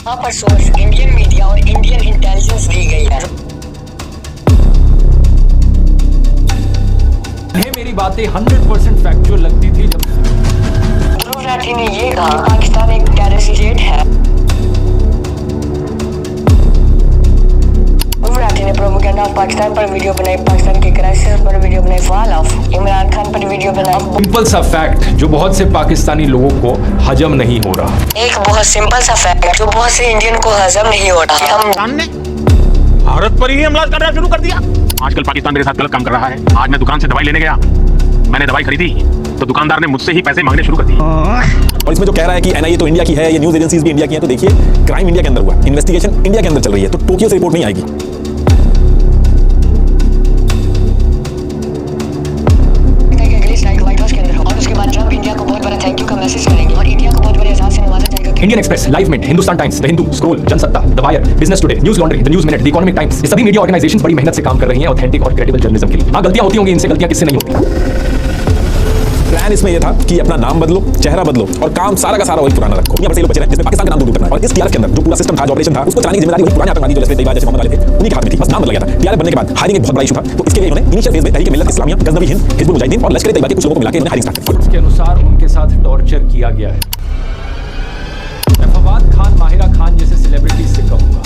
यहाँ पर source Indian media और इंडियन इंटेलिजेंस दी गई है। मेरी बातें 100% फैक्चुअल लगती थी जब ध्रुव राठी ने ये कहा पाकिस्तान एक टेररिस्ट स्टेट है। ध्रुव राठी ने प्रोपेगेंडा ऑफ पाकिस्तान पर वीडियो बनाई, पाकिस्तान के क्राइसिस पर वीडियो बनाई, फॉल ऑफ इमरान खान पर वीडियो बनाई। सिंपल सा फैक्ट जो बहुत से पाकिस्तानी लोगों को हजम नहीं हो रहा। एक बहुत सिंपल सा फैक्ट जो बहुत से इंडियन को हजम नहीं हो रहा। हम भारत पर ही हमला करना शुरू कर दिया। आजकल पाकिस्तान मेरे साथ गलत काम कर रहा है। आज मैं दुकान से दवाई लेने गया, मैंने दवाई खरीदी तो दुकानदार ने मुझसे ही पैसे मांगने शुरू कर दिए। और इसमें जो कह रहा है कि एनआईए तो इंडिया की है, ये न्यूज एजेंसीज भी इंडिया की हैं, तो देखिए क्राइम इंडिया के अंदर हुआ, इन्वेस्टिगेशन इंडिया के अंदर चल रही है, तो टोक्यो से रिपोर्ट नहीं आएगी। Indian express, live minute, Hindustan times, the Hindu, scroll, Jansatta, the wire, business today, news laundry, the news minute, the economic times, ये सभी मीडिया ऑर्गेनाइजेशंस बड़ी मेहनत से काम कर रही हैं ऑथेंटिक और क्रेडिबल जर्नलिज्म के लिए। हाँ, गलतियां होती होंगी, इनसे गलतियां किससे नहीं होती। प्लान इसमें यह था कि अपना नाम बदलो, चेहरा बदलो और काम सारा का सारा वही पुराना रखो। यहाँ पर से लोग बचे रहे जिसमें पाकिस्तान का नाम दूर करना है। और इस टीआरएफ के अंदर जो पूरा सिस्टम था, जो ऑपरेशन था, उसको चलाने की जिम्मेदारी वही पुराने आतंकवादी जो जैसे जैसे मोहम्मद वाले थे, उन्हीं के हाथ में थी। बस नाम बदल गया था। टीआरएफ बनने के बाद हायरिंग एक बहुत बड़ा इशू था, तो इसके लिए उन्होंने इनिशियल फेज में तहरीक मिल्लत इस्लामिया, गजनवी हिंद, हिजबुल मुजाहिदीन और लश्कर ए तैयबा के कुछ लोगों को मिलाकर उन्होंने हायरिंग स्टार्ट की। इसके अनुसार उनके साथ टॉर्चर किया गया है। मैं फवाद खान, माहिरा खान जैसे सेलिब्रिटीज से कहूंगा,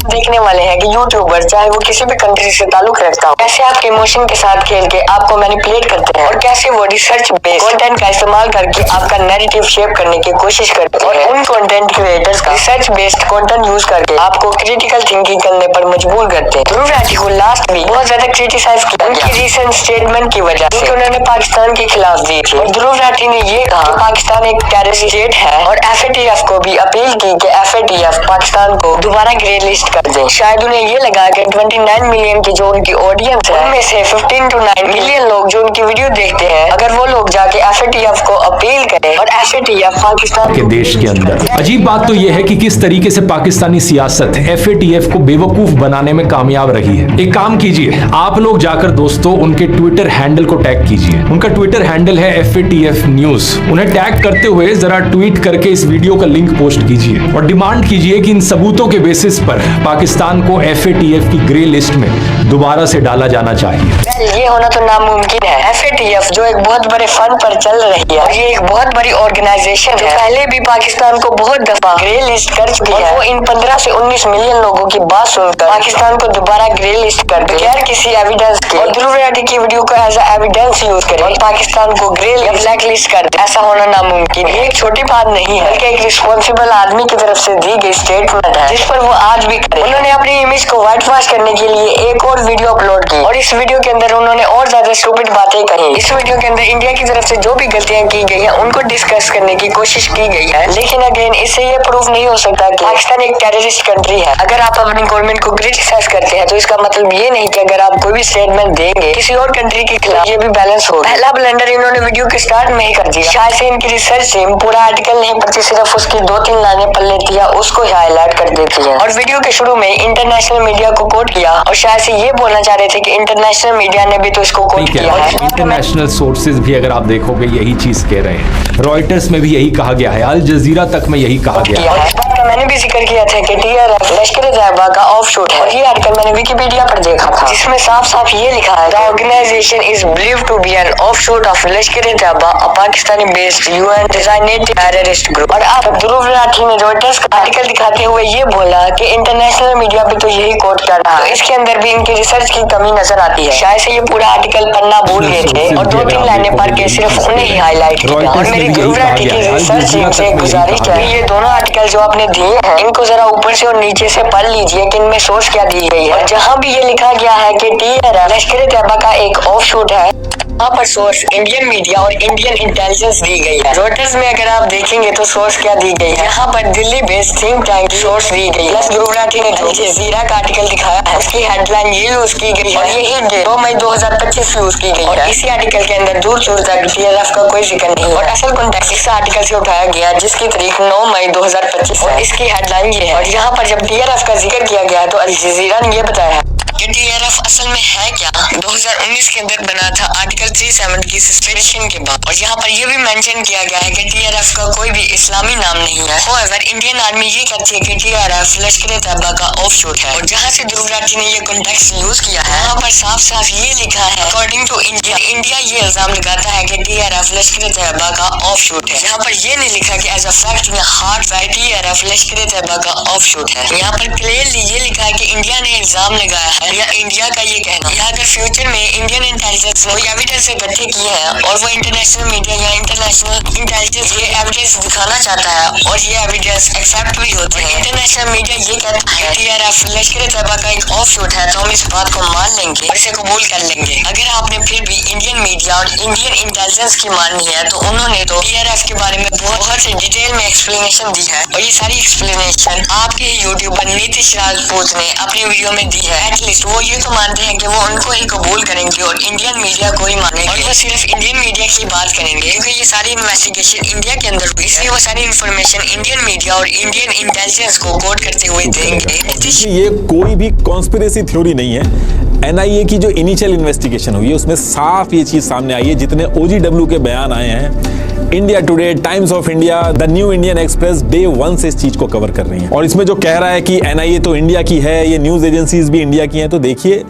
देखने वाले हैं कि यूट्यूबर चाहे वो किसी भी कंट्री से ताल्लुक रखता हो, कैसे आपके इमोशन के साथ खेल के आपको मैनिपुलेट करते हैं और कैसे वो रिसर्च बेस्ड कंटेंट का इस्तेमाल करके आपका नैरेटिव शेप करने की कोशिश करते हैं। और उन कंटेंट क्रिएटर्स का रिसर्च बेस्ड कंटेंट यूज करके आपको क्रिटिकल थिंकिंग करने पर मजबूर करते हैं। ध्रुव राठी को लास्ट वीक बहुत ज्यादा क्रिटिसाइज किया उनकी रिसेंट स्टेटमेंट की वजह से, उन्होंने पाकिस्तान के खिलाफ दी थी। और ध्रुव राठी ने ये कहा कि पाकिस्तान एक टेररिस्ट स्टेट है और FATF को भी अपील की कि FATF पाकिस्तान को दोबारा ग्रे लिस्ट कर दे। शायद उन्हें ये लगा कि 29 मिलियन की जो उनकी ऑडियंस है, उनमें से 15 to 9 मिलियन लोग जो उनकी वीडियो देखते हैं, अगर वो लोग जाके FATF को अपील करें और FATF पाकिस्तान के देश के अंदर। अजीब बात तो यह है कि किस तरीके से पाकिस्तानी सियासत FATF को बेवकूफ बनाने में कामयाब रही है। एक काम कीजिए, आप लोग जाकर दोस्तों उनके ट्विटर हैंडल को टैग कीजिए। उनका ट्विटर हैंडल है FATF न्यूज। उन्हें टैग करते हुए जरा ट्वीट करके इस वीडियो का लिंक पोस्ट कीजिए और डिमांड कीजिए कि इन सबूतों के बेसिस पर पाकिस्तान को FATF की ग्रे लिस्ट में दोबारा से डाला जाना चाहिए। ये होना तो नामुमकिन है। FATF जो एक बहुत बड़े फंड पर चल रही है, ये एक बहुत बड़ी ऑर्गेनाइजेशन है, पहले भी पाकिस्तान को बहुत दफा ग्रे लिस्ट कर चुकी है। वो इन 15 से 19 मिलियन लोगों की बात सुनकर पाकिस्तान को दोबारा ग्रे लिस्ट कर दे बगैर किसी एविडेंस के, और ध्रुव राठी की वीडियो को एज एविडेंस यूज करे और पाकिस्तान को ग्रे या ब्लैक लिस्ट कर दे। ऐसा होना नामुमकिन है। एक छोटी बात नहीं है, बल्कि एक रिस्पॉन्सिबल आदमी की तरफ से दी गई स्टेटमेंट है, जिस पर वो आज भी करे। उन्होंने अपनी इमेज को व्हाइट वॉश करने के लिए एक और वीडियो अपलोड की और इस वीडियो के अंदर उन्होंने और ज्यादा स्टूपिड बातें कही। इस वीडियो के अंदर इंडिया की तरफ से जो भी गलतियां की गई हैं उनको डिस्कस करने की कोशिश की गई है, लेकिन अगेन इससे ये प्रूफ नहीं हो सकता कि पाकिस्तान एक टेररिस्ट कंट्री है। अगर आप अपनी गवर्नमेंट को क्रिटिसाइज करते हैं तो इसका मतलब ये नहीं कि अगर आप कोई भी स्टेटमेंट देंगे किसी और कंट्री के खिलाफ ये भी बैलेंस हो। पहला ब्लंडर इन्होंने वीडियो के स्टार्ट में ही कर दिया। शायद से इनकी रिसर्च टीम पूरा आर्टिकल नहीं पढ़ती, सिर्फ उसकी 2-3 लाइनें पढ़ लेती है, उसको हाईलाइट कर देती है। और वीडियो के शुरू में इंटरनेशनल मीडिया को कोट किया और शायद से ये बोलना चाह रहे थे कि इंटरनेशनल मीडिया ने भी तो इसको कोट किया है। इंटरनेशनल सोर्सेज भी अगर आप देखोगे यही चीज कह रहे हैं। रॉयटर्स में भी यही कहा गया है, अल जजीरा तक में यही कहा गया है। इस बात का मैंने भी जिक्र किया था कि TRF लश्कर ए तैयबा का ऑफशूट है और ये आर्टिकल मैंने विकिपीडिया पर देखा था, जिसमें साफ साफ ये लिखा है, the organisation is believed to be an offshoot of Lashkar e Taiba, a Pakistani based UN designated terrorist group. और अब ध्रुव राठी ने रॉयटर्स का आर्टिकल दिखाते हुए ये बोला कि इंटरनेशनल मीडिया भी तो यही कोट कर रहा है, तो इसके अंदर भी इनकी रिसर्च की कमी नजर आती है। शायद से ये पूरा आर्टिकल पढ़ना भूल गए थे और 2-3 लाइनें पढ़ के सिर्फ उन्हें ही हाईलाइट किया। और मेरी ध्रुव राठी की रिसर्च टीम से गुजारिश है, ये दोनों आर्टिकल जो आपने दिए हैं इनको जरा ऊपर से और नीचे से पढ़ लीजिए कि इनमें सोर्स क्या दी गई है। और जहाँ भी ये लिखा गया है कि TRF लश्कर ए तैयबा का एक ऑफशूट है, यहाँ पर सोर्स इंडियन मीडिया और इंडियन इंटेलिजेंस दी गई है। रॉयटर्स में अगर आप देखेंगे तो सोर्स क्या दी गई है, यहाँ पर Delhi based think tank source दी गई है। ध्रुव राठी ने अल जजीरा का आर्टिकल दिखाया है, उसकी हेडलाइन ये यूज की गई है और यही डेट 2 मई 2025 यूज की गई है। और इसी आर्टिकल के अंदर दूर दूर तक TRF का कोई जिक्र नहीं है और असल कॉन्टेक्स्ट इस आर्टिकल से उठाया गया जिसकी तारीख 9 मई 2025 और इसकी हेडलाइन ये है। और यहाँ पर जब TRF का जिक्र किया गया तो अल जजीरा ने ये बताया है कि टीआरएफ असल में है क्या। 2019 के अंदर बना था आर्टिकल 370 की सस्पेंशन के बाद, और यहाँ पर यह भी मेंशन किया गया है कि टीआरएफ का कोई भी इस्लामी नाम नहीं है। However, इंडियन आर्मी ये कहती है कि टीआरएफ लश्कर तैयबा का ऑफशूट है, और जहाँ से ध्रुव राठी ने ये कॉन्टेक्स्ट यूज किया है वहाँ पर साफ साफ ये लिखा है अकॉर्डिंग टू इंडिया। इंडिया ये इल्जाम लगाता है कि टीआरएफ लश्कर तैयबा का ऑफशूट है। यहाँ पर ये नहीं लिखा कि एज अ फैक्ट में हार्ड राइट टीआरएफ लश्कर तैयबा का ऑफशूट है। यहाँ पर क्लियरली ये लिखा है कि इंडिया ने इल्जाम लगाया है, या इंडिया का ये कहना है। अगर फ्यूचर में इंडियन इंटेलिजेंस कोई एविडेंस इकट्ठे किए हैं और वो इंटरनेशनल मीडिया या इंटरनेशनल इंटेलिजेंस ये एविडेंस दिखाना चाहता है और ये एविडेंस एक्सेप्ट भी होते हैं, इंटरनेशनल मीडिया ये कहता है टीआरएफ लश्कर तैयबा का एक ऑफशूट है, तो हम इस बात को मान लेंगे और इसे कबूल कर लेंगे। अगर आपने फिर भी इंडियन मीडिया और इंडियन इंटेलिजेंस की माननी है तो उन्होंने तो टीआरएफ के बारे में बहुत से डिटेल में एक्सप्लेनेशन दी है, और ये सारी एक्सप्लेनेशन आपके यूट्यूबर नीतीश राजपूत ने अपनी वीडियो में दी है। एटलीस्ट वो ये तो मानते हैं कि वो उनको ही कबूल करेंगे और इंडियन मीडिया को ही मानेंगे, और वो सिर्फ इंडियन मीडिया की बात करेंगे क्योंकि ये सारी इन्वेस्टिगेशन इंडिया के अंदर हुई, इसलिए वो सारी इन्फॉर्मेशन इंडियन मीडिया और इंडियन इंटेलिजेंस को कोट करते हुए देंगे। ये कोई भी कॉन्स्पिरेसी थ्योरी नहीं है। एनआईए की जो इनिशियल इन्वेस्टिगेशन हुई है उसमें साफ ये चीज सामने आई है, जितने ओजीडब्ल्यू के बयान आए हैं, India today, times of India, the new Indian express day 1 से इस चीज को कवर कर रही हैं। और इसमें जो कह रहा है कि एनआईए तो इंडिया की है, ये न्यूज एजेंसीज भी इंडिया की हैं, तो देखिए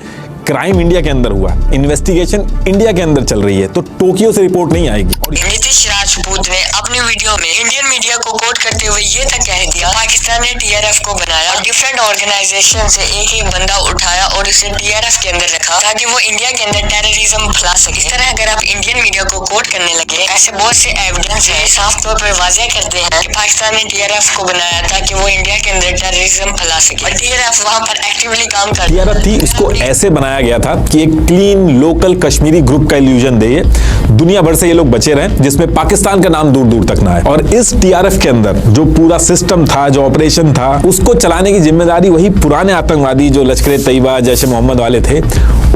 क्राइम इंडिया के अंदर हुआ, इन्वेस्टिगेशन इंडिया के अंदर चल रही है, तो टोक्यो से रिपोर्ट नहीं आएगी। और नीतीश राजपूत ने अपनी वीडियो में इंडियन मीडिया को कोट करते हुए ये तक कह दिया पाकिस्तान ने टीआरएफ को बनाया और डिफरेंट ऑर्गेनाइजेशन से एक एक बंदा उठाया और उसे टीआरएफ के अंदर रखा ताकि वो इंडिया के अंदर टेररिज्म फैला सके। इस तरह अगर आप इंडियन मीडिया को कोट करने लगे, ऐसे बहुत से एविडेंस है साफ तौर पर वाज़ेह करते हैं कि पाकिस्तान ने टीआरएफ को बनाया ताकि वो इंडिया के अंदर टेररिज्म फैला सके, और टीआरएफ वहाँ पर एक्टिवली काम कर टीआरएफ थी, इसको ऐसे बनाया गया था कि एक क्लीन लोकल कश्मीरी ग्रुप का इल्यूजन दे, दुनिया भर से ये लोग बचे रहे जिसमें पाकिस्तान का नाम दूर दूर तक ना है। और इस टीआरएफ के अंदर जो पूरा सिस्टम था, जो ऑपरेशन था, उसको चलाने की जिम्मेदारी वही पुराने आतंकवादी जो लश्कर तैयबा, जैश ए मोहम्मद वाले थे,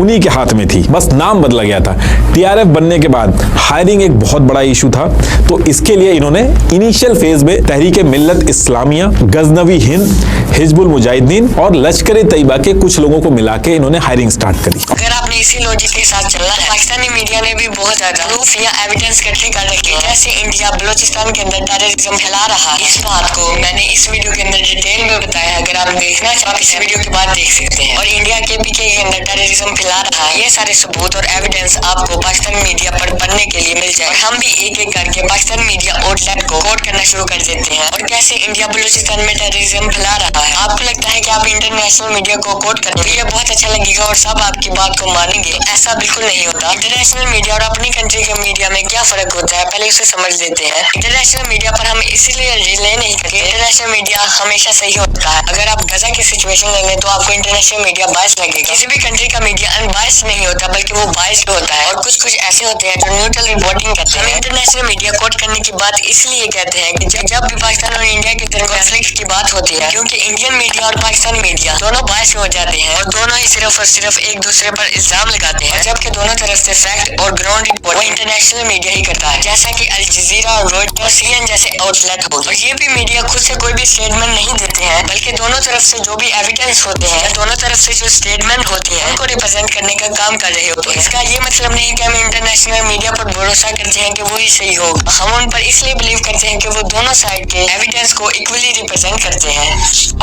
उन्हीं के हाथ में थी, बस नाम बदला गया था। टीआरएफ बनने के बाद हायरिंग एक बहुत बड़ा इशू था, तो इसके लिए इन्होंने इनिशियल फेज में तहरीक मिल्लत इस्लामिया, गजनवी हिंद, हिजबुल मुजाहिदीन और लश्कर तैयबा के कुछ लोगों को मिला के इन्होंने हायरिंग स्टार्ट करी। अगर आपने इसी लॉजिक के साथ चलना है, पाकिस्तानी मीडिया ने भी बहुत ज्यादा प्रूफ या एविडेंस इकट्ठे कर रखे हैं, जैसे इंडिया बलोचिस्तान के अंदर टेररिज्म फैला रहा है। इस बात को मैंने इस वीडियो के अंदर डिटेल में बताया है, अगर आप देखना चाहें आप इस वीडियो के बाद देख सकते हैं। और इंडिया के पीके के अंदर टेररिज्म फैला रहा है, ये सारे सबूत और एविडेंस आपको पाकिस्तान मीडिया पर पढ़ने के लिए मिल जाए। हम भी एक एक करके पाकिस्तान मीडिया आउटलेट को कोट करना शुरू कर देते हैं और कैसे इंडिया बलूचिस्तान में टेररिज्म फैला रहा है। आपको लगता है कि आप इंटरनेशनल मीडिया को कोट करते हैं, ये बहुत अच्छा लगेगा और सब आपकी बात को मानेंगे, ऐसा बिल्कुल नहीं होता। इंटरनेशनल मीडिया और अपनी कंट्री के मीडिया में क्या फर्क होता है, पहले उसे समझ लेते हैं। इंटरनेशनल मीडिया पर हम इसीलिए रिले नहीं करते, इंटरनेशनल मीडिया हमेशा सही होता है। अगर आप गजा की सिचुएशन ले लें तो आपको इंटरनेशनल मीडिया बायस लगेगा। किसी भी कंट्री का मीडिया अनबायस्ड नहीं होता, बल्कि वो बायस्ड होता है, और कुछ कुछ ऐसे होते हैं जो न्यूट्रल रिपोर्टिंग करते हैं। इंटरनेशनल मीडिया कोट करने की बात इसलिए कहते हैं कि जब भी पाकिस्तान और इंडिया के दरमियान कॉन्फ्लिक्ट की बात होती है, क्योंकि इंडियन मीडिया और पाकिस्तान मीडिया दोनों बायस्ड हो जाते हैं और दोनों ही सिर्फ और सिर्फ एक दूसरे पर इल्जाम लगाते हैं, जबकि दोनों तरफ से फैक्ट और ग्राउंड रिपोर्ट वो इंटरनेशनल मीडिया ही करता है, जैसा कि अल जजीरा और रॉयटर्स, सीएन जैसे आउटलेट हो। और ये भी मीडिया खुद से कोई भी स्टेटमेंट नहीं देते हैं, बल्कि दोनों तरफ से जो भी एविडेंस होते हैं, दोनों तरफ से जो स्टेटमेंट होती है, उनको रिप्रेजेंट करने का काम कर रहे होते हैं। इसका ये मतलब नहीं कि हम इंटरनेशनल मीडिया पर भरोसा करते हैं कि वो ही सही होगा, हम उन पर इसलिए बिलीव करते हैं कि वो दोनों साइड के एविडेंस को इक्वली रिप्रेजेंट करते हैं।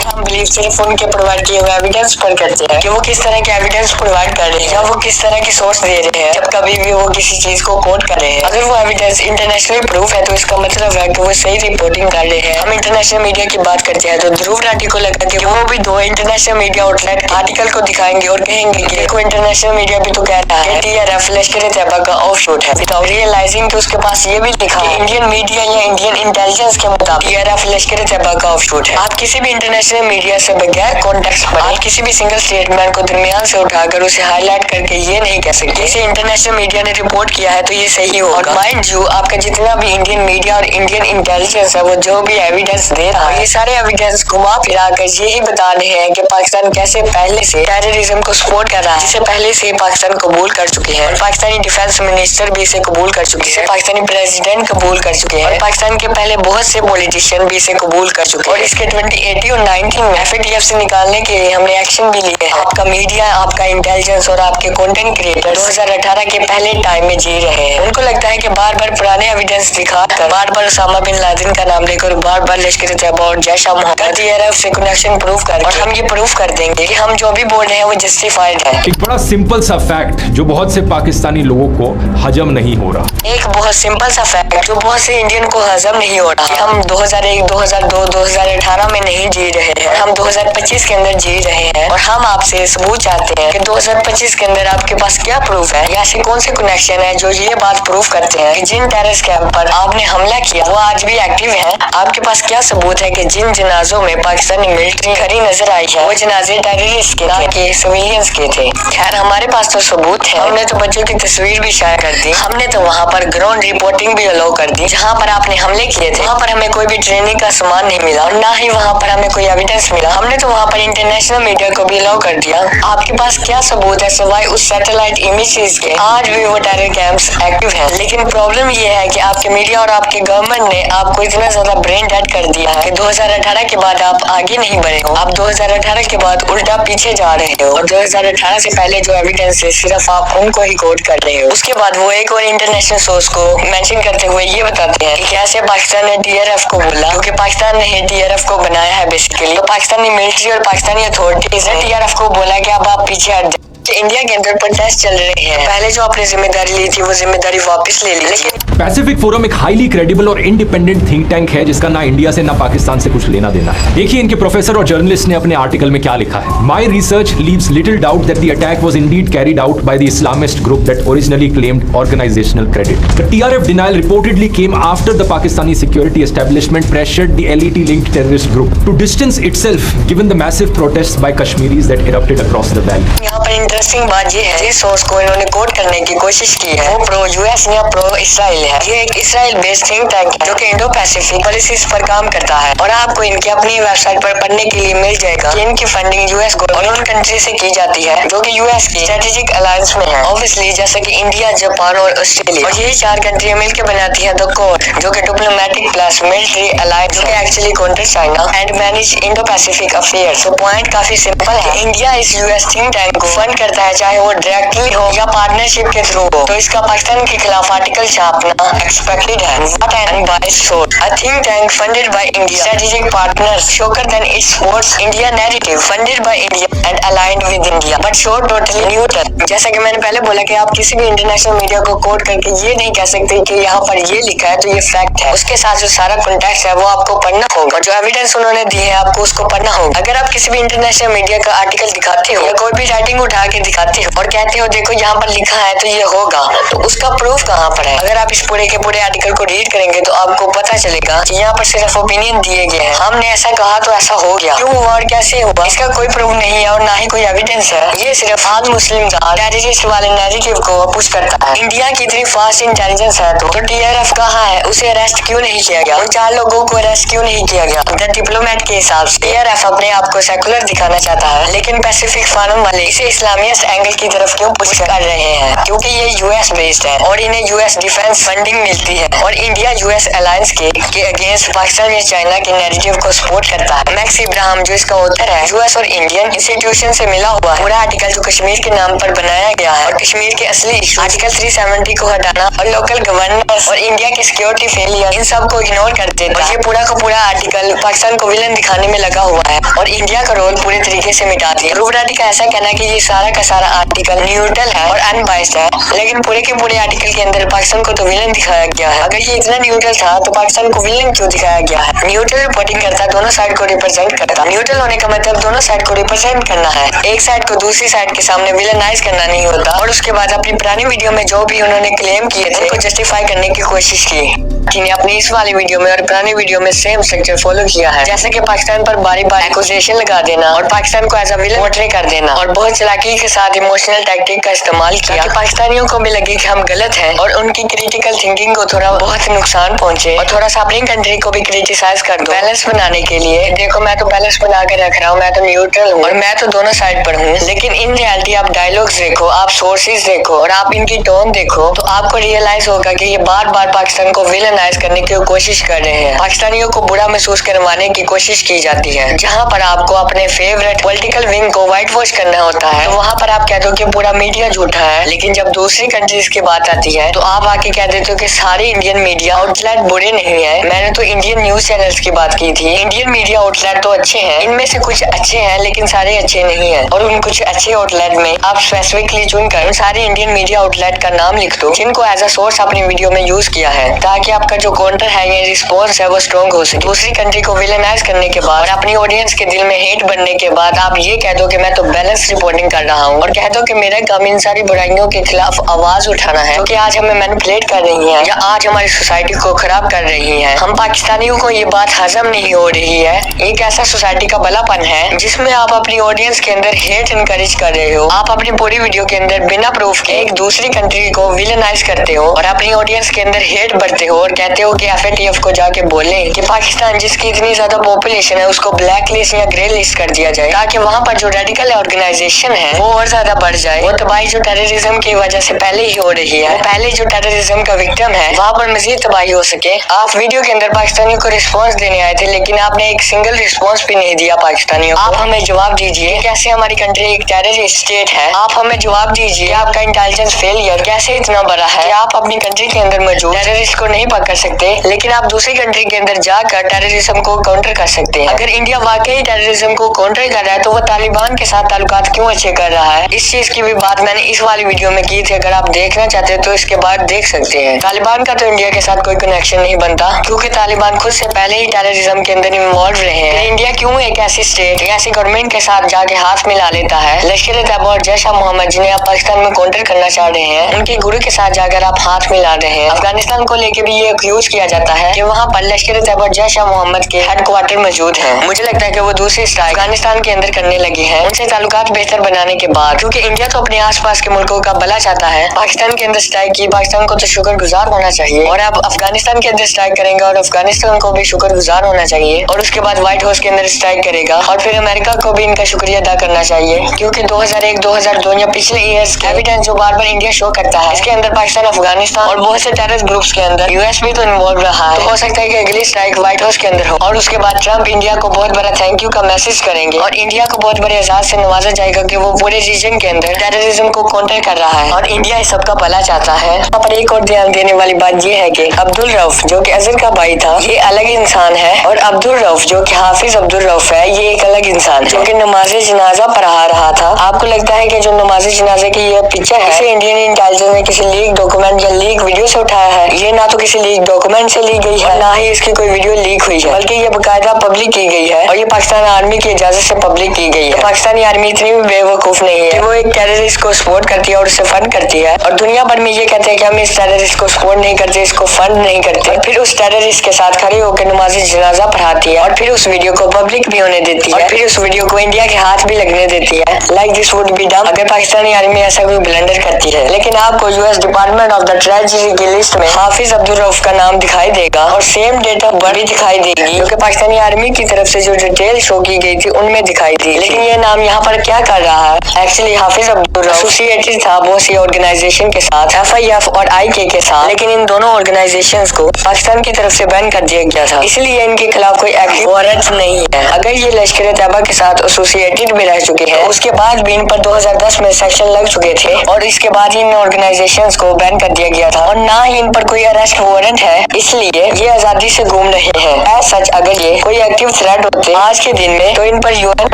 हम बिलीव सिर्फ उनके प्रोवाइड किए हुए एविडेंस पर करते हैं कि वो किस तरह के एविडेंस प्रोवाइड कर रहे हैं या वो किस तरह की सोर्स दे रहे हैं जब कभी भी वो किसी चीज को कोट कर रहे हैं। अगर वो एविडेंस इंटरनेशनल प्रूफ है तो इसका मतलब है कि वो सही रिपोर्टिंग कर रहे हैं। हम इंटरनेशनल मीडिया की बात करते हैं तो ध्रुव राठी को लगा कि वो भी दो इंटरनेशनल मीडिया आउटलेट आर्टिकल को दिखाएंगे और कहेंगे कि देखो इंटरनेशनल मीडिया भी तो कह रहा है टीआरएफ लश्कर तैयबा का ऑफशूट है, विदाउट रियलाइजिंग कि उसके पास ये भी लिखा है इंडियन मीडिया या इंडियन इंटेलिजेंस के मुताबिक टीआरएफ लश्कर तैयबा का ऑफशूट है। आप किसी भी इंटरनेशनल मीडिया से बगैर कॉन्टेक्स्ट पर आप किसी भी सिंगल स्टेटमेंट को दरमियान से उठाकर उसे हाईलाइट बैठ करके ये नहीं कह सकते। इसे इंटरनेशनल मीडिया ने रिपोर्ट किया है तो ये सही होगा। और माइंड यू, आपका जितना भी इंडियन मीडिया और इंडियन इंटेलिजेंस है वो जो भी एविडेंस दे रहा है, ये सारे एविडेंस घुमा फिरा कर यही बता रहे हैं कि पाकिस्तान कैसे पहले से टेररिज्म को सपोर्ट कर रहा है, जिसे पहले से पाकिस्तान कबूल कर चुके हैं। और पाकिस्तानी डिफेंस मिनिस्टर भी इसे कबूल कर चुके हैं, पाकिस्तानी प्रेसिडेंट कबूल कर चुके हैं, और पाकिस्तान के पहले बहुत से पॉलिटिशियन भी इसे कबूल कर चुके हैं। और इसके 2018 और 19 में FATF से निकालने के लिए हमने एक्शन भी लिए हैं। आपका मीडिया, आपका इंटेलिजेंस और आपके कंटेंट क्रिएटर 2018 के पहले टाइम में जी रहे हैं। उनको लगता है कि बार बार पुराने एविडेंस दिखाकर, बार बार उसामा बिन लादेन का नाम लेकर, बार बार लश्कर तैयबा और जैश मोहम्मद TRF से कनेक्शन प्रूव कर, और हम ये प्रूव कर देंगे कि हम जो भी बोल रहे हैं वो जस्टिफाइड है। एक बड़ा सिंपल सा फैक्ट जो बहुत से पाकिस्तानी लोगों को हजम नहीं हो रहा। एक बहुत सिंपल सा फैक्ट जो बहुत से इंडियन को हजम नहीं हो रहा। हम 2001, 2002, 2018 में नहीं जी रहे हैं, हम 2025 के अंदर जी रहे हैं। और हम आपसे सबूत चाहते हैं कि 2025 के अंदर आपके पास क्या प्रूफ है, या ऐसे कौन से कनेक्शन है जो ये बात प्रूफ करते हैं कि जिन टेररिस्ट कैंप पर आपने हमला किया वो आज भी एक्टिव है। आपके पास क्या सबूत है कि जिन जनाजों में पाकिस्तानी मिलिट्री खड़ी नजर आई है वो जनाजे टेररिस्ट के, ना कि सिविलियंस के थे। खैर हमारे पास तो सबूत है, हमने तो बच्चों की तस्वीर भी शायर कर दी, हमने तो वहाँ पर ग्राउंड रिपोर्टिंग भी अलाउ कर दी। जहाँ पर आपने हमले किए थे वहाँ पर हमें कोई भी ट्रेनिंग का सामान नहीं मिला, और ना ही वहाँ पर हमें कोई एविडेंस मिला। हमने तो वहाँ पर इंटरनेशनल मीडिया को भी अलाउ कर दिया। आपके पास क्या सबूत है सिवाय उस सैटेलाइट इमेजेस के? आज भी वो टेरर कैंप्स एक्टिव हैं। लेकिन प्रॉब्लम ये है कि आपके मीडिया और आपके गवर्नमेंट ने आपको इतना ज्यादा ब्रेन डेड कर दिया है कि 2018 के बाद आप आगे नहीं बढ़े हो, आप 2018 के बाद उल्टा पीछे जा रहे हो, और 2018 से पहले जो एविडेंस है सिर्फ आप उनको ही कोट कर रहे हो। उसके बाद वो एक और इंटरनेशनल सोर्स को मेंशन करते हुए ये बताते हैं कि कैसे पाकिस्तान ने TRF को बोला, क्योंकि पाकिस्तान ने TRF को बनाया है बेसिकली। तो पाकिस्तानी मिलिट्री और पाकिस्तानी अथॉरिटीज ने TRF को बोला कि अब आप पीछे हट जाओ। इंडिया के अंदर प्रोटेस्ट चल रहे हैं, पहले जो आपने जिम्मेदारी ली थी वो जिम्मेदारी वापस ले ली। लेकिन पैसिफिक फोरम एक हाईली क्रेडिबल और इंडिपेंडेंट थिंक टैंक है जिसका ना इंडिया से ना पाकिस्तान से कुछ लेना देना है। देखिए इनके प्रोफेसर और जर्नलिस्ट ने अपने आर्टिकल में क्या लिखा है। My research leaves little doubt that the attack was indeed carried out by the Islamist group that originally claimed organisational credit. द TRF denial reportedly came after the Pakistani security establishment pressured the LET linked terrorist group to distance itself given the massive protests by Kashmiris that erupted across the valley। यहाँ पर interesting बात ये है, जिस source को इन्होंने coat करने की कोशिश की है वो प्रो US या प्रो इसराइल है। ये एक इसराइल बेस्ड थिंक टैंक है जो कि इंडो पैसिफिक पॉलिसीज पर काम करता है, और आपको इनकी अपनी वेबसाइट पर पढ़ने के लिए मिल जाएगा कि इनकी फंडिंग US और उन कंट्री से की जाती है जो कि US की स्ट्रेटेजिक अलायंस में है, ऑब्वियसली जैसे कि इंडिया, जापान और ऑस्ट्रेलिया। और यही चार कंट्रियां मिलकर बनाती है द कोड, जो कि डिप्लोमेटिक प्लस मिलिट्री अलायंस, जो कि actually counter China and manage Indo Pacific affairs. तो पॉइंट काफी सिंपल है, इंडिया इस US थिंक टैंक को फंड करता है, चाहे वो डायरेक्टली हो या पार्टनरशिप के थ्रू हो। तो इसका पाकिस्तान के खिलाफ आर्टिकल छापना एक्सपेक्टेड है। What an unbiased source. A think tank funded by India, strategic partners, stronger than it supports India narrative, funded by India and aligned with India, but show totally neutral। जैसा कि मैंने पहले बोला कि आप किसी भी इंटरनेशनल मीडिया को कोट करके ये नहीं कह सकते कि यहाँ पर ये लिखा है तो ये फैक्ट है। उसके साथ जो सारा कॉन्टेक्स्ट है वो आपको पढ़ना होगा, और जो एविडेंस उन्होंने दी है आपको उसको पढ़ना होगा। अगर आप किसी भी इंटरनेशनल मीडिया का आर्टिकल दिखाते हो या कोई भी राइटिंग उठा के दिखाते हो और कहते हो देखो यहाँ पर लिखा है तो ये होगा, तो उसका प्रूफ कहाँ पर है? अगर आप इस पूरे के पूरे आर्टिकल को रीड करेंगे तो आपको पता चलेगा कि यहाँ पर सिर्फ ओपिनियन दिए गए हैं, हमने ऐसा कहा तो ऐसा हो गया, क्यों हुआ और कैसे हुआ इसका कोई प्रूफ नहीं है और ना ही कोई एविडेंस है। ये सिर्फ आज मुस्लिम टेररिस्ट वाले नैरेटिव को पुश करता है। इंडिया की इतनी फास्ट इंटेलिजेंस है तो TRF कहाँ है? उसे अरेस्ट क्यों नहीं किया गया? उन 4 लोगों को अरेस्ट क्यों नहीं किया गया? द डिप्लोमेट के हिसाब से TRF अपने आप को सेकुलर दिखाना चाहता है, लेकिन पैसिफिक फोरम वाले इसे इस्लामिस्ट एंगल की तरफ क्यों पुश कर रहे हैं? क्योंकि ये US बेस्ड है और इन्हें US डिफेंस फंडिंग मिलती है, और इंडिया US अलायंस के अगेंस्ट पाकिस्तान या चाइना के नैरेटिव को सपोर्ट करता है। मैक्स इब्राहिम जो इसका ऑथर है US और इंडियन इंस्टीट्यूशन से मिला हुआ है। पूरा आर्टिकल जो कश्मीर के नाम पर बनाया गया है और कश्मीर के असली इशू आर्टिकल 370 को हटाना और लोकल गवर्नेंस और इंडिया की सिक्योरिटी फेलियर, इन सब को इग्नोर कर देता है। ये पूरा का पूरा आर्टिकल पाकिस्तान को विलन दिखाने में लगा हुआ है और इंडिया का रोल पूरे तरीके से मिटा दिया। रूबराटी का ऐसा कहना कि ये सारा का सारा आर्टिकल न्यूट्रल है और अनबायस्ड है, लेकिन पूरे के पूरे आर्टिकल के अंदर पाकिस्तान को तो विलन दिखाया गया है। अगर ये इतना न्यूट्रल था तो पाकिस्तान को विलन क्यों दिखाया गया है? न्यूट्रल रिपोर्टिंग करता, दोनों साइड को रिप्रेजेंट करता। न्यूट्रल होने का मतलब दोनों साइड को रिप्रेजेंट करना है, एक साइड को दूसरी साइड के सामने विलनाइज करना नहीं होता। और उसके बाद अपनी पुरानी वीडियो में जो भी उन्होंने क्लेम किए थे उनको जस्टिफाई करने की कोशिश की। जिन्हें अपनी इस वाली वीडियो में और पुरानी वीडियो में सेम स्ट्रक्चर फॉलो किया है, जैसे कि पाकिस्तान पर बारी बारी एक्यूजेशन लगा देना और पाकिस्तान को एज अ विलन पोर्ट्रे कर देना और बहुत चालाकी के साथ इमोशनल टैक्टिक का इस्तेमाल किया, पाकिस्तानियों को भी लगे कि हम गलत हैं और उनकी क्रिटिकल थिंकिंग को थोड़ा बहुत नुकसान पहुंचे और थोड़ा सा अपनी कंट्री को भी क्रिटिसाइज कर दो बैलेंस बनाने के लिए। देखो मैं तो बैलेंस बना के रख रहा हूँ, मैं तो न्यूट्रल हूँ और मैं तो दोनों साइड पर हूँ, लेकिन इन रियलिटी आप डायलॉग्स देखो, आप सोर्सेज देखो और आप इनकी टोन देखो तो आपको रियलाइज होगा कि ये बार बार पाकिस्तान को विलेनाइज करने की कोशिश कर रहे हैं, पाकिस्तानियों को बुरा महसूस करवाने की कोशिश की जाती है। जहाँ पर आपको अपने फेवरेट पॉलिटिकल विंग को व्हाइट वॉश करना होता है तो वहाँ पर आप कह दो कि पूरा मीडिया झूठा है, लेकिन जब दूसरी कंट्रीज की बात आती है तो आप आके कह देते हो कि सारे इंडियन मीडिया आउटलेट बुरे नहीं है। मैंने तो इंडियन न्यूज चैनल्स की बात की थी, इंडियन मीडिया आउटलेट तो अच्छे हैं, इनमें से कुछ अच्छे हैं लेकिन सारे अच्छे नहीं है। और उन कुछ अच्छे आउटलेट में आप स्पेसिफिकली चुनकर सारे इंडियन मीडिया आउटलेट का नाम लिख दो जिनको एज अ सोर्स अपनी वीडियो में यूज किया है, ताकि आपका जो काउंटर है या रिस्पॉन्स है वो स्ट्रॉन्ग हो सके। दूसरी कंट्री को विलेनाइज करने के बाद और अपनी ऑडियंस के दिल में हेट बनने के बाद आप ये कह दो कि मैं तो बैलेंस रिपोर्टिंग कर रहा हूँ और कह दो कि मेरा काम इन सारी बुराइयों के खिलाफ आवाज उठाना है क्योंकि आज हमें मैनिपुलेट कर रही है या आज हमारी सोसाइटी को खराब कर रही है। हम पाकिस्तानियों को ये बात हजम नहीं हो रही है। एक ऐसा सोसाइटी का भलापन है जिसमें आप अपनी ऑडियंस के अंदर हेट इनकरेज कर रहे हो, आप अपनी पूरी वीडियो के अंदर बिना प्रूफ के एक दूसरी कंट्री को विलेनाइज करते हो और अपनी ऑडियंस के अंदर हेट बढ़ते हो और कहते हो कि FATF को जाके बोले कि पाकिस्तान जिसकी इतनी ज्यादा पॉपुलेशन है उसको ब्लैक लिस्ट या ग्रे लिस्ट कर दिया जाए, ताकि वहाँ पर जो रेडिकल ऑर्गेनाइजेशन है वो और ज्यादा बढ़ जाए। वो तबाही जो टेररिज्म की वजह से पहले ही हो रही है, पहले जो टेररिज्म का विक्टिम है वहाँ पर मजीद तबाही हो सके। आप वीडियो के अंदर पाकिस्तानियों को रिस्पॉन्स देने आए थे लेकिन आपने एक सिंगल रिस्पॉन्स भी नहीं दिया पाकिस्तानियों को। आप हमें जवाब दीजिए कैसे हमारी कंट्री एक टेररिस्ट स्टेट है। आप हमें जवाब दीजिए आपका इंटेलिजेंस फेलियर कैसे इतना बड़ा है कि आप अपनी कंट्री के अंदर मौजूद टेररिस्ट को नहीं पकड़ सकते लेकिन आप दूसरी कंट्री के अंदर जाकर टेररिज्म को काउंटर कर सकते हैं। अगर इंडिया वाकई टेररिज्म को काउंटर कर रहा है तो वो तालिबान के साथ ताल्लुकात क्यों अच्छे कर रहा है। इस चीज की भी बात मैंने इस वाली वीडियो में की थी, अगर आप देखना चाहते हो तो इसके बाद देख सकते हैं। तालिबान का तो इंडिया के साथ कोई कनेक्शन नहीं बनता क्योंकि तालिबान खुद से पहले ही टेररिज्म के अंदर इन्वॉल्व रहे हैं। इंडिया क्यों एक ऐसी स्टेट ऐसी गवर्नमेंट के साथ जाके हाथ मिला लेता है। लश्कर तैयबा और जैश मोहम्मद जिन्हें आप पाकिस्तान में काउंटर करना चाह रहे हैं उनके गुरु के साथ जाकर आप हाथ मिला रहे हैं। अफगानिस्तान को लेकर भी ये एक्यूज किया जाता है कि वहाँ पर लश्कर तैयबा और जैश मोहम्मद के हेडक्वार्टर मौजूद है। मुझे लगता है कि वो दूसरी स्ट्राइक अफगानिस्तान के अंदर करने लगे हैं उनसे ताल्लुकात बेहतर बनाने के बाद, क्योंकि इंडिया तो अपने आसपास के मुल्कों का भला चाहता है। पाकिस्तान के अंदर स्ट्राइक की, पाकिस्तान को तो शुक्रगुजार होना चाहिए और अब अफगानिस्तान के अंदर स्ट्राइक करेंगे और अफगानिस्तान को भी शुक्रगुजार होना चाहिए और उसके बाद व्हाइट हाउस के अंदर स्ट्राइक करेगा और फिर अमेरिका को भी इनका शुक्रिया अदा करना चाहिए क्योंकि 2001, 2002 या पिछले ईयर्स के एविडेंस जो बार बार इंडिया शो करता है इसके अंदर पाकिस्तान, अफगानिस्तान और बहुत से टेररिस्ट ग्रुप्स के अंदर US भी तो इन्वॉल्व रहा है। तो हो सकता है कि अगली स्ट्राइक व्हाइट हाउस के अंदर हो और उसके बाद ट्रंप इंडिया को बहुत बड़ा थैंक यू का मैसेज करेंगे और इंडिया को बहुत बड़े एजाज से नवाजा जाएगा कि वो पूरे रीजन के अंदर टेररिज्म को काउंटर कर रहा है और इंडिया इस सबका भला चाहता है। यहाँ पर एक और ध्यान देने वाली बात ये है कि अब्दुल रऊफ जो कि अजहर का भाई था ये अलग इंसान है और अब्दुल रऊफ जो कि हाफिज अब्दुल रऊफ है ये एक अलग इंसान जो कि नमाज जनाजा पढ़ा रहा था। आपको लगता है कि जो नमाज जनाजे की ये पिक्चर है इसे इंडियन इंटेलिजेंस ने किसी लीक डॉक्यूमेंट या लीक वीडियो से उठाया है? ये ना तो किसी लीक डॉक्यूमेंट से ली गई है ना ही इसकी कोई वीडियो लीक हुई है, बल्कि ये बाकायदा पब्लिक की गई है और ये पाकिस्तान आर्मी की इजाजत से पब्लिक की गई है। पाकिस्तानी आर्मी इतनी भी बेवकूफ नहीं है कि वो एक टेररिस्ट को सपोर्ट करती है और उसे फंड करती है और दुनिया भर में ये कहते हैं कि हम इस टेररिस्ट को सपोर्ट नहीं करते, इसको फंड नहीं करते, फिर उस टेररिस्ट के साथ खड़े होकर नमाज जनाजा पढ़ाती है और फिर उस वीडियो को पब्लिक भी होने देती है और फिर उस वीडियो को इंडिया के हाथ भी लगने देती है। Like this would be done अगर पाकिस्तानी आर्मी ऐसा कोई ब्लंडर करती है। लेकिन आपको US department of the treasury की लिस्ट में हाफिज अब्दुल रऊफ का नाम दिखाई देगा और सेम डेट ऑफ बर्थ भी दिखाई देगी क्योंकि पाकिस्तानी आर्मी की तरफ से जो डिटेल शो की गई थी उनमें दिखाई दी। लेकिन ये नाम यहाँ पर क्या कर रहा है? एक्चुअली हाफिज अब्दुल रऊफ एसोसिएटेड था बहुत सी ऑर्गेनाइजेशन के साथ, FIF और IK के साथ, लेकिन इन दोनों ऑर्गेनाइजेशंस को पाकिस्तान की तरफ से बैन कर दिया गया था, इसलिए इनके खिलाफ कोई एक्टिव वारंट नहीं है। अगर ये लश्कर तैयबा के साथ एसोसिएटेड भी रह चुके हैं उसके बाद भी इन पर 2010 में सेक्शन लग चुके थे और इसके बाद इन ऑर्गेनाइजेशंस को बैन कर दिया गया था और ना ही इन पर कोई अरेस्ट वारंट है, इसलिए ये आजादी से घूम रहे हैं। एज सच अगर ये कोई एक्टिव थ्रेट होते आज के दिन में तो इन पर UN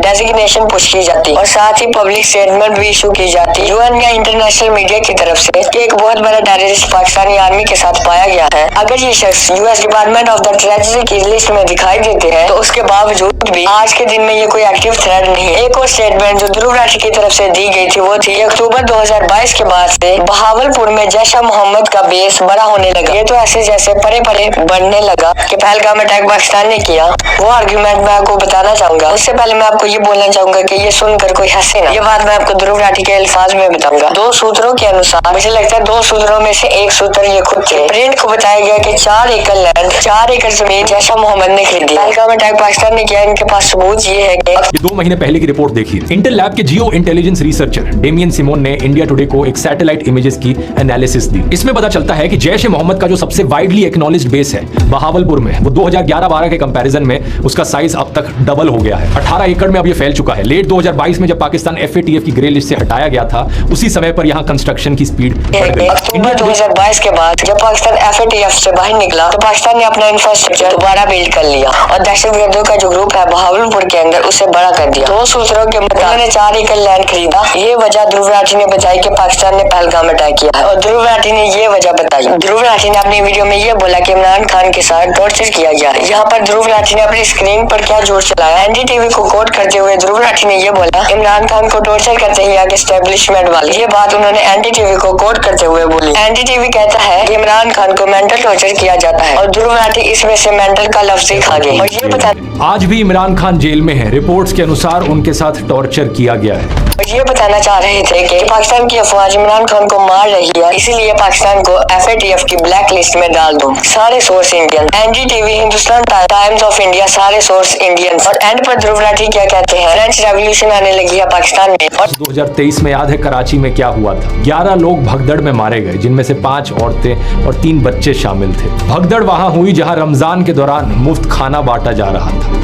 डेजिग्नेशन पुश की जाती और साथ ही पब्लिक स्टेटमेंट भी इशू की जाती UN या इंटरनेशनल मीडिया की तरफ से कि एक बहुत बड़ा टेररिस्ट पाकिस्तानी आर्मी के साथ पाया गया है। अगर ये शख्स US department of the treasury की लिस्ट में दिखाई देते हैं तो उसके बावजूद भी आज के दिन में ये कोई एक्टिव थ्रेट नहीं है। एक और स्टेटमेंट जो ध्रुव राठी की तरफ से दी गई थी वो थी अक्टूबर 2022 के बाद से बहावलपुर में जैश मोहम्मद का बेस बड़ा होने लगा। ये तो ऐसे जैसे परे परे बढ़ने लगा कि पहलगाम अटैक पाकिस्तान ने किया, वो आर्ग्यूमेंट मैं आपको बताना चाहूंगा। उससे पहले मैं आपको ये बोलना चाहूंगा कि ये सुनकर कोई हंसे ना। ये बात मैं आपको ध्रुव राठी के अल्फाज में बताऊंगा। 2 सूत्रों के अनुसार मुझे लगता है 2 सूत्रों में से एक सूत्र ये खुद थे। प्रिंट को बताया गया कि 4 एकड़ लैंड, 4 एकड़ जमीन जैश मोहम्मद ने खरीदी। पहलगाम अटैक पाकिस्तान ने किया, इनके पास सबूत ये है कि ये 2 महीने पहले की रिपोर्ट देखिए। इंटेल लैब के जियो इंटेलिजेंस रिसर्चर डेमियन सिमोन ने इंडिया टुडे को एक सैटेलाइट इमेजेस की एनालिसिस दी। इसमें पता चलता है कि जैश ए मोहम्मद का जो सबसे वाइडली एक्नॉलेज्ड बेस है बहावलपुर में, वो 2011-12 के कंपैरिजन में उसका साइज अब तक डबल हो गया है। 18 एकड़ में अब ये फैल चुका है। लेट 2022 में जब पाकिस्तान FATF की ग्रे लिस्ट से हटाया गया था, उसी समय पर यहाँ कंस्ट्रक्शन की स्पीड बढ़ गई। अक्टूबर 2022 के बाद जब पाकिस्तान FATF से बाहर निकला तो पाकिस्तान ने अपना इंफ्रास्ट्रक्चर दोबारा बिल्ड कर लिया और दहशतगर्दों का जो ग्रुप है बहावलपुर के अंदर उसे बड़ा कर दिया। 2 सूत्रों के मुताबिक उन्होंने 4 एकड़ लैंड खरीदा। ये वजह ध्रुव राठी ने बताई कि पाकिस्तान ने पहलगाम अटैक किया है और ध्रुव राठी ने ये वजह बताई। ध्रुव राठी ने अपनी वीडियो में ये बोला कि इमरान खान के साथ टॉर्चर किया गया। यहाँ पर ध्रुव राठी ने अपनी स्क्रीन पर क्या जोर चलाया। NDTV को कोट करते हुए ध्रुव राठी ने ये बोला, इमरान खान को टॉर्चर करते ही आगे एस्टेब्लिशमेंट वाले। ये बात उन्होंने NDTV को कोट करते हुए बोली। NDTV कहता है कि इमरान खान को मेंटल टॉर्चर किया जाता है और ध्रुव राठी इसमें से मेंटल का लफ्ज ही खा गए। और ये बता आज भी इमरान खान जेल में है। रिपोर्ट्स के अनुसार उनके साथ टॉर्चर किया गया है। और ये बताना चाह रहे थे कि पाकिस्तान की अफवाज इमरान खान को मार रही है, इसीलिए पाकिस्तान को FATF की ब्लैक लिस्ट में डाल दो। सारे source Indian, NDTV, Hindustan times of India, सारे सोर्स इंडियन। और एंड पर ध्रुव राठी क्या कहते हैं, फ्रेंच रेवोल्यूशन आने लगी है पाकिस्तान में। और 2023 में याद है कराची में क्या हुआ था। 11 लोग भगदड़ में मारे गए, जिनमें से 5 औरतें और 3 बच्चे शामिल थे। भगदड़ वहां हुई जहां रमजान के दौरान मुफ्त खाना बांटा जा रहा था।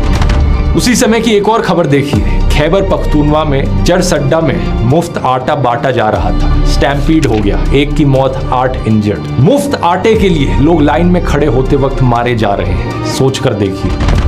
उसी समय की एक और खबर देखिए, खैबर पख्तूनवा में जरसड्डा में मुफ्त आटा बांटा जा रहा था। स्टैम्पीड हो गया, 1 की मौत, 8 इंजर्ड। मुफ्त आटे के लिए लोग लाइन में खड़े होते वक्त मारे जा रहे हैं। सोचकर देखिए।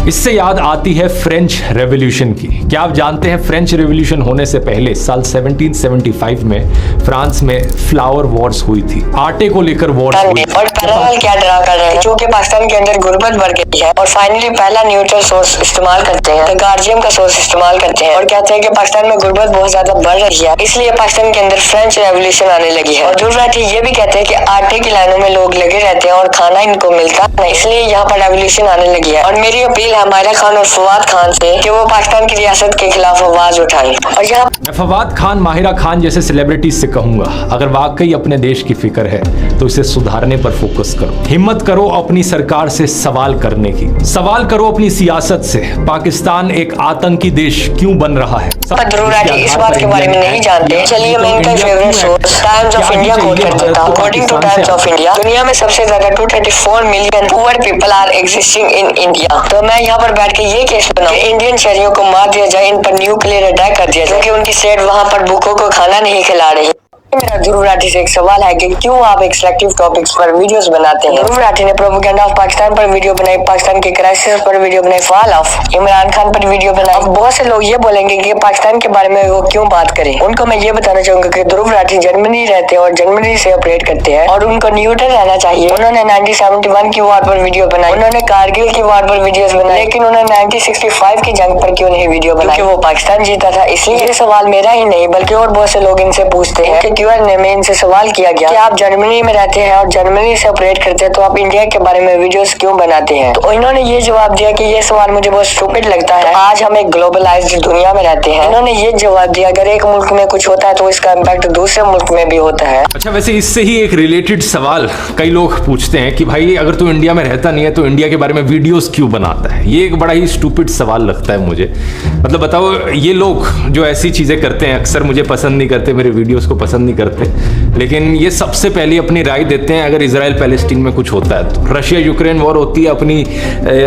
इससे याद आती है फ्रेंच रेवोल्यूशन की। क्या आप जानते हैं फ्रेंच रेवोल्यूशन होने से पहले साल 1775 में फ्रांस में फ्लावर वॉर्स हुई थी। आटे को लेकर वॉर्स हुई। और पैरेलल क्या ड्रा कर रहे हैं, जो कि पाकिस्तान के अंदर गुर्बत बढ़ गई है और फाइनली पहला न्यूट्रल सोर्स इस्तेमाल करते हैं, द गार्जियन का सोर्स इस्तेमाल करते हैं और कहते हैं कि पाकिस्तान में गुर्बत बहुत ज्यादा बढ़ रही है, इसलिए पाकिस्तान के अंदर फ्रेंच रेवोल्यूशन आने लगी है। और ध्रुव राठी ये भी कहते हैं कि आटे की लाइनों में लोग लगे रहते हैं और खाना इनको मिलता नहीं, इसलिए यहाँ पर रेवोल्यूशन आने लगी है। और मेरी अपील है माहिरा खान और फवाद खान से कि वो पाकिस्तान की रियासत के खिलाफ आवाज उठाएं। और यहाँ मैं फवाद खान, माहिरा खान जैसे सेलिब्रिटीज से कहूंगा, अगर वाकई अपने देश की फिक्र है तो इसे सुधारने पर फोकस करो। हिम्मत करो अपनी सरकार से सवाल करने की। सवाल करो अपनी सियासत से। पाकिस्तान एक आतंकी देश क्यों बन रहा है? ध्रुव राठी इस बात के बारे में नहीं जानते। चलिए मैं इनका favourite source Times of India quote कर देता हूं। According to Times of India, दुनिया में सबसे ज्यादा 234 million poor people are existing in India. तो मैं यहाँ पर बैठ के ये केस बनाऊं कि इंडियन शहरियों को मार दिया जाए, इन पर न्यूक्लियर अटैक कर दिया जाए क्योंकि उनकी स्टेट वहाँ पर भूखों को खाना नहीं खिला रही। मेरा ध्रुव राठी से एक सवाल है कि क्यों आप एक सिलेक्टिव टॉपिक्स पर वीडियोस बनाते हैं। ध्रुव राठी ने प्रोपेगेंडा ऑफ पाकिस्तान पर वीडियो बनाई, पाकिस्तान के क्राइसिस पर वीडियो बनाई, फॉल ऑफ इमरान खान पर वीडियो बनाई। अब बहुत से लोग ये बोलेंगे कि पाकिस्तान के बारे में वो क्यों बात करें। उनको मैं ये बताना चाहूंगा कि ध्रुव राठी जर्मनी रहते हैं और जर्मनी से ऑपरेट करते हैं और उनको न्यूट्रल रहना चाहिए। उन्होंने 1971 की वॉर पर वीडियो बनाई, उन्होंने कारगिल की वॉर पर वीडियोस बनाई, लेकिन उन्होंने 1965 की जंग पर क्यों नहीं वीडियो बनाई? क्योंकि वो पाकिस्तान जीता था। इसलिए ये सवाल मेरा ही नहीं बल्कि और बहुत से लोग इनसे पूछते हैं कि Q&A में इनसे सवाल किया गया कि आप जर्मनी में रहते हैं और जर्मनी से ऑपरेट करते हैं तो आप इंडिया के बारे में वीडियोस क्यों बनाते हैं। तो इन्होंने ये जवाब दिया कि ये सवाल मुझे बहुत स्टूपिड लगता है। आज हम एक ग्लोबलाइज्ड दुनिया में रहते हैं। इन्होंने ये जवाब दिया अगर एक मुल्क में कुछ होता है तो इसका इम्पैक्ट दूसरे मुल्क में भी होता है। अच्छा, वैसे इससे ही एक रिलेटेड सवाल कई लोग पूछते हैं कि भाई अगर तू इंडिया में रहता नहीं है तो इंडिया के बारे में वीडियोस क्यों बनाता है। ये एक बड़ा ही स्टूपिड सवाल लगता है मुझे। मतलब बताओ, ये लोग जो ऐसी चीजें करते हैं अक्सर मुझे पसंद नहीं करते, मेरे वीडियोस को पसंद नहीं करते, लेकिन ये सबसे पहले अपनी राय देते हैं अगर इजराइल पैलेस्टीन में कुछ होता है तो। रशिया यूक्रेन वॉर होती है, अपनी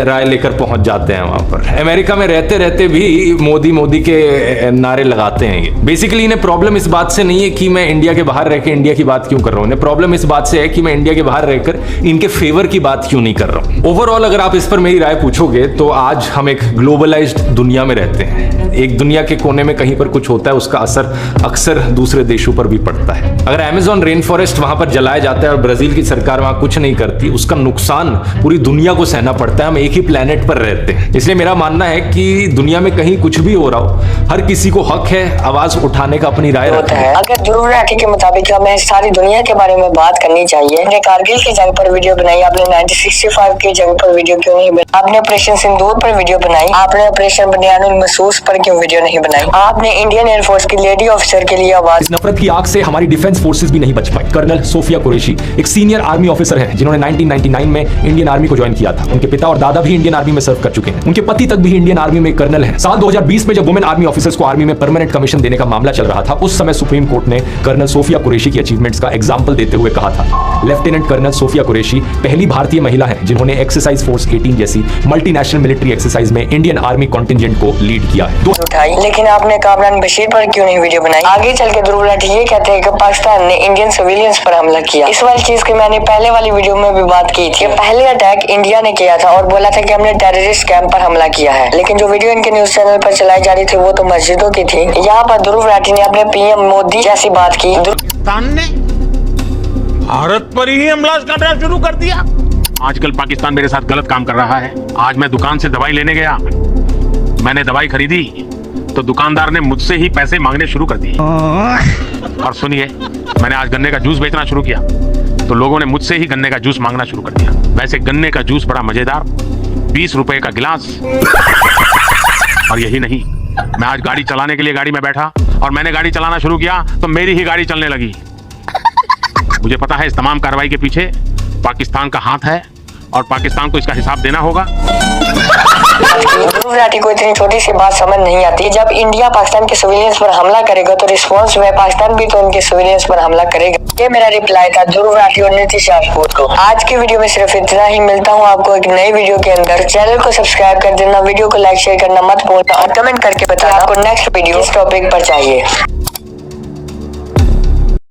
राय लेकर पहुंच जाते हैं वहां पर। अमेरिका में रहते रहते भी मोदी के नारे लगाते हैं। ये बेसिकली इन्हें प्रॉब्लम इस बात से नहीं है कि मैं इंडिया के बाहर रहकर इंडिया की बात क्यों कर रहा हूं, इन्हें प्रॉब्लम इस बात से है कि मैं इंडिया के बाहर रहकर इनके फेवर की बात क्यों नहीं कर रहा हूं। ओवरऑल अगर आप इस पर मेरी राय पूछोगे तो आज हम एक ग्लोबलाइज्ड दुनिया में रहते हैं। एक दुनिया के कोने में कहीं पर कुछ होता है, उसका असर अक्सर दूसरे देशों पर भी पड़ता है। पड़ता है। अगर अमेज़न रेन फॉरेस्ट वहां पर जलाया जाता है और ब्राजील की सरकार वहां कुछ नहीं करती, उसका नुकसान पूरी दुनिया को सहना पड़ता है। हम एक ही प्लेनेट पर रहते हैं, इसलिए मेरा मानना है कि दुनिया में कहीं कुछ भी हो रहा हो, हर किसी को हक है आवाज उठाने का, अपनी राय रखने का। अगर ध्रुव राठी के मुताबिक हमें सारी दुनिया के बारे में बात करनी चाहिए। आपने कारगिल की जंग पर वीडियो बनाई, आपने 1965 की जंग पर वीडियो क्यों नहीं बनाई? आपने ऑपरेशन सिंदूर पर वीडियो बनाई, आपने ऑपरेशन बनियानुल मसूस पर क्यों वीडियो नहीं बनाई? आपने इंडियन एयरफोर्स की लेडी ऑफिसर के लिए आवाज। इस नफरत की आग से हमारी डिफेंस फोर्सेस भी नहीं बच पाई। कर्नल सोफिया कुरैशी एक सीनियर आर्मी ऑफिसर है जिन्होंने 1999 में इंडियन आर्मी को ज्वाइन किया था। उनके पिता और दादा भी इंडियन आर्मी में सर्व कर चुके हैं। उनके पति तक भी इंडियन आर्मी में कर्नल है। साल 2020 में जब वुमेन आर्मी ऑफिसर्स को आर्मी में परमानेंट कमीशन देने का मामला चल रहा था, उस समय सुप्रीम कोर्ट ने कर्नल सोफिया कुरैशी की अचीवमेंट्स का एग्जाम्पल देते हुए कहा था, लेफ्टिनेंट कर्नल सोफिया कुरैशी पहली भारतीय महिला है जिन्होंने एक्सरसाइज फोर्स 18 जैसी मल्टीनेशनल मिलिट्री एक्सरसाइज में इंडियन आर्मी कॉन्टिंजेंट को लीड किया है। उठाई, लेकिन आपने कामरान बशीर पर क्यों नहीं वीडियो बनाई? आगे चल के ध्रुव राठी ये कहते हैं कि पाकिस्तान ने इंडियन सिविलियंस पर हमला किया। इस वाली चीज की मैंने पहले वाली वीडियो में भी बात की थी। पहले अटैक इंडिया ने किया था और बोला था कि हमने टेररिस्ट कैंप पर हमला किया है, लेकिन जो वीडियो इनके न्यूज चैनल पर चलाई जा रही थी वो तो मस्जिदों की थी। यहाँ पर ध्रुव राठी ने अपने पीएम मोदी जैसी बात की। पाकिस्तान ने भारत पर ही हमला करना शुरू कर दिया। आजकल पाकिस्तान मेरे साथ गलत काम कर रहा है। आज मैं दुकान से दवाई लेने गया, मैंने दवाई खरीदी तो दुकानदार ने मुझसे ही पैसे मांगने शुरू कर दिए। और सुनिए, मैंने आज गन्ने का जूस बेचना शुरू किया तो लोगों ने मुझसे ही गन्ने का जूस मांगना शुरू कर दिया। वैसे गन्ने का जूस बड़ा मजेदार, 20 रुपए का गिलास। और यही नहीं, मैं आज गाड़ी चलाने के लिए गाड़ी में बैठा और मैंने गाड़ी चलाना शुरू किया तो मेरी ही गाड़ी चलने लगी। मुझे पता है इस तमाम कार्रवाई के पीछे पाकिस्तान का हाथ है और पाकिस्तान को इसका हिसाब देना होगा। ध्रुव राठी को इतनी छोटी सी बात समझ नहीं आती। जब इंडिया पाकिस्तान के सिविलियंस पर हमला करेगा तो रिस्पांस में पाकिस्तान भी तो उनके सिविलियंस पर हमला करेगा। ये मेरा रिप्लाई था ध्रुव राठी और नीतीश राजपूत को। आज की वीडियो में सिर्फ इतना ही। मिलता हूँ आपको एक नई वीडियो के अंदर। चैनल को सब्सक्राइब कर देना, वीडियो को लाइक शेयर करना मत भूलना और कमेंट करके बताना आपको नेक्स्ट वीडियो किस टॉपिक पर चाहिए।